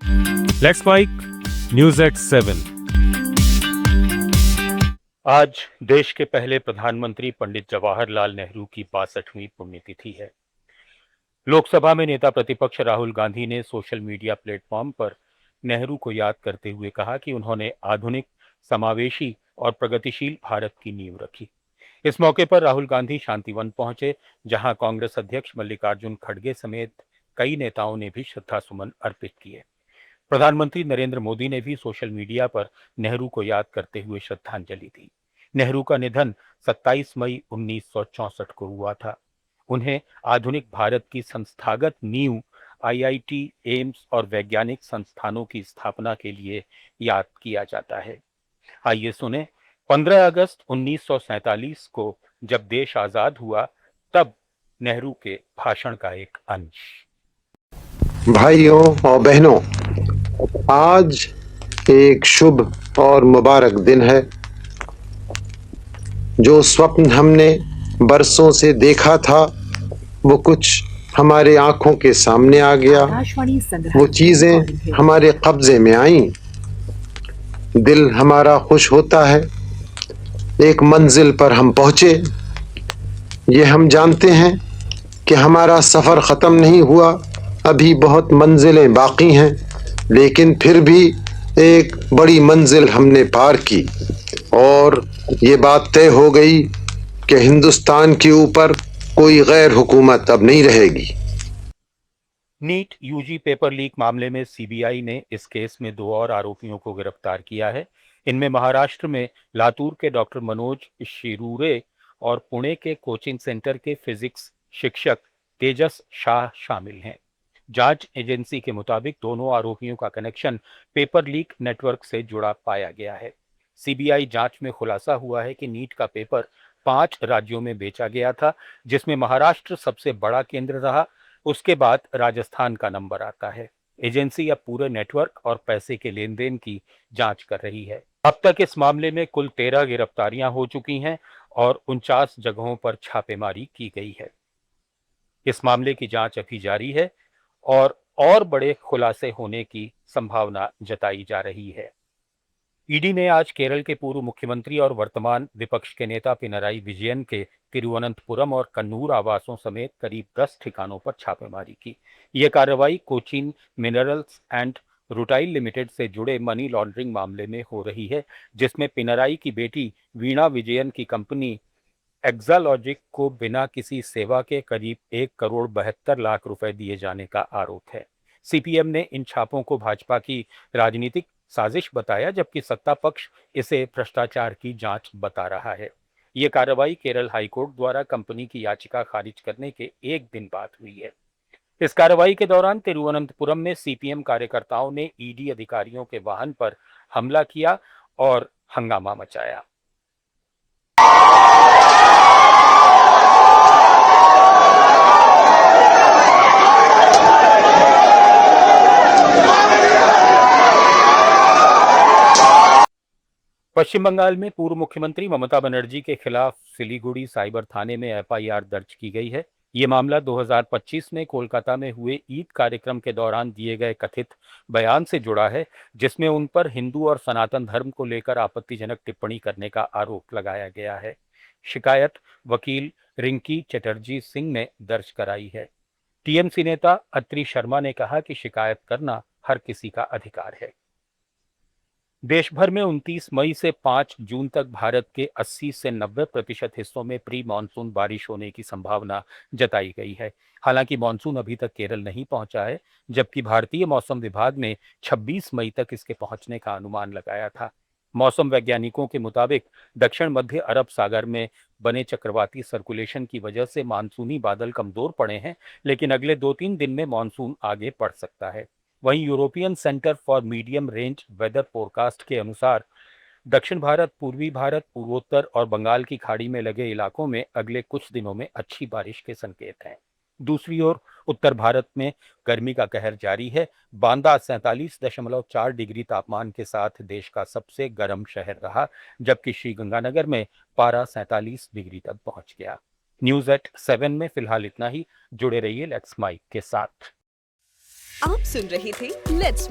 Let's mic news at 7। आज देश के पहले प्रधानमंत्री पंडित जवाहरलाल नेहरू की 62वीं पुण्यतिथि है। लोकसभा में नेता प्रतिपक्ष राहुल गांधी ने सोशल मीडिया प्लेटफॉर्म पर नेहरू को याद करते हुए कहा कि उन्होंने आधुनिक, समावेशी और प्रगतिशील भारत की नींव रखी। इस मौके पर राहुल गांधी शांतिवन पहुंचे, जहां कांग्रेस अध्यक्ष मल्लिकार्जुन खड़गे समेत कई नेताओं ने भी श्रद्धासुमन अर्पित किए। प्रधानमंत्री नरेंद्र मोदी ने भी सोशल मीडिया पर नेहरू को याद करते हुए श्रद्धांजलि दी। नेहरू का निधन 27 मई 1964 को हुआ था। उन्हें आधुनिक भारत की संस्थागत नींव, आईआईटी, एम्स और वैज्ञानिक संस्थानों की स्थापना के लिए याद किया जाता है। आइए सुने 15 अगस्त 1947 को जब देश आजाद हुआ, तब नेहरू के भाषण का एक अंश। भाइयों और बहनों, आज एक शुभ और मुबारक दिन है। जो स्वप्न हमने बरसों से देखा था, वो कुछ हमारे आंखों के सामने आ गया। वो चीजें हमारे कब्जे में आईं। दिल हमारा खुश होता है। एक मंजिल पर हम पहुंचे। ये हम जानते हैं कि हमारा सफर खत्म नहीं हुआ, अभी बहुत मंजिलें बाकी हैं, लेकिन फिर भी एक बड़ी मंजिल हमने पार की और ये बात तय हो गई कि हिंदुस्तान के ऊपर कोई गैर हुकूमत अब नहीं रहेगी। नीट यूजी पेपर लीक मामले में सीबीआई ने इस केस में 2 और आरोपियों को गिरफ्तार किया है। इनमें महाराष्ट्र में लातूर के डॉक्टर मनोज शिरूरे और पुणे के कोचिंग सेंटर के फिजिक्स शिक्षक तेजस शाह शामिल हैं। जांच एजेंसी के मुताबिक दोनों आरोपियों का कनेक्शन पेपर लीक नेटवर्क से जुड़ा पाया गया है। सीबीआई जांच में खुलासा हुआ है कि नीट का पेपर 5 राज्यों में बेचा गया था, जिसमें महाराष्ट्र सबसे बड़ा केंद्र रहा। उसके बाद राजस्थान का नंबर आता है। एजेंसी अब पूरे नेटवर्क और पैसे के लेन देन की जांच कर रही है। अब तक इस मामले में कुल 13 गिरफ्तारियां हो चुकी हैं और 49 जगहों पर छापेमारी की गई है। इस मामले की जांच अभी जारी है और बड़े खुलासे होने की संभावना जताई जा रही है। ईडी ने आज केरल के पूर्व मुख्यमंत्री और वर्तमान विपक्ष के नेता पिनराई विजयन के तिरुवनंतपुरम और कन्नूर आवासों समेत करीब 10 ठिकानों पर छापेमारी की। यह कार्रवाई Cochin minerals and rutile limited से जुड़े मनी लॉन्ड्रिंग मामले में हो रही है, जिसमें पिनराई की बेटी वीणा विजयन की कंपनी एक्सालॉजिक को बिना किसी सेवा के करीब 1 करोड़ 72 लाख रुपए दिए जाने का आरोप है। सीपीएम ने इन छापों को भाजपा की राजनीतिक साजिश बताया, जबकि सत्ता पक्ष इसे भ्रष्टाचार की जांच बता रहा है। ये कार्रवाई केरल हाईकोर्ट द्वारा कंपनी की याचिका खारिज करने के एक दिन बाद हुई है। इस कार्रवाई के दौरान तिरुवनंतपुरम में सीपीएम कार्यकर्ताओं ने ईडी अधिकारियों के वाहन पर हमला किया और हंगामा मचाया। पश्चिम बंगाल में पूर्व मुख्यमंत्री ममता बनर्जी के खिलाफ सिलीगुड़ी साइबर थाने में एफआईआर दर्ज की गई है। ये मामला 2025 में कोलकाता में हुए ईद कार्यक्रम के दौरान दिए गए कथित बयान से जुड़ा है, जिसमें उन पर हिंदू और सनातन धर्म को लेकर आपत्तिजनक टिप्पणी करने का आरोप लगाया गया है। शिकायत वकील रिंकी चटर्जी सिंह ने दर्ज कराई है। टीएमसी नेता अत्रि शर्मा ने कहा कि शिकायत करना हर किसी का अधिकार है। देश भर में 29 मई से 5 जून तक भारत के 80 से 90% हिस्सों में प्री मानसून बारिश होने की संभावना जताई गई है। हालांकि मानसून अभी तक केरल नहीं पहुंचा है, जबकि भारतीय मौसम विभाग ने 26 मई तक इसके पहुंचने का अनुमान लगाया था। मौसम वैज्ञानिकों के मुताबिक दक्षिण मध्य अरब सागर में बने चक्रवाती सर्कुलेशन की वजह से मानसूनी बादल कमजोर पड़े हैं, लेकिन अगले 2-3 दिन में मानसून आगे बढ़ सकता है। वहीं European centre for medium range weather forecast के अनुसार दक्षिण भारत, पूर्वी भारत, पूर्वोत्तर और बंगाल की खाड़ी में लगे इलाकों में अगले कुछ दिनों में अच्छी बारिश के संकेत हैं। दूसरी ओर उत्तर भारत में गर्मी का कहर जारी है। बांदा 47.4 डिग्री तापमान के साथ देश का सबसे गर्म शहर रहा, जबकि श्रीगंगानगर में पारा 47 डिग्री तक पहुंच गया। न्यूज एट 7 में फिलहाल इतना ही। जुड़े रहिए लेट्स माइक के साथ। आप सुन रहे थे लेट्स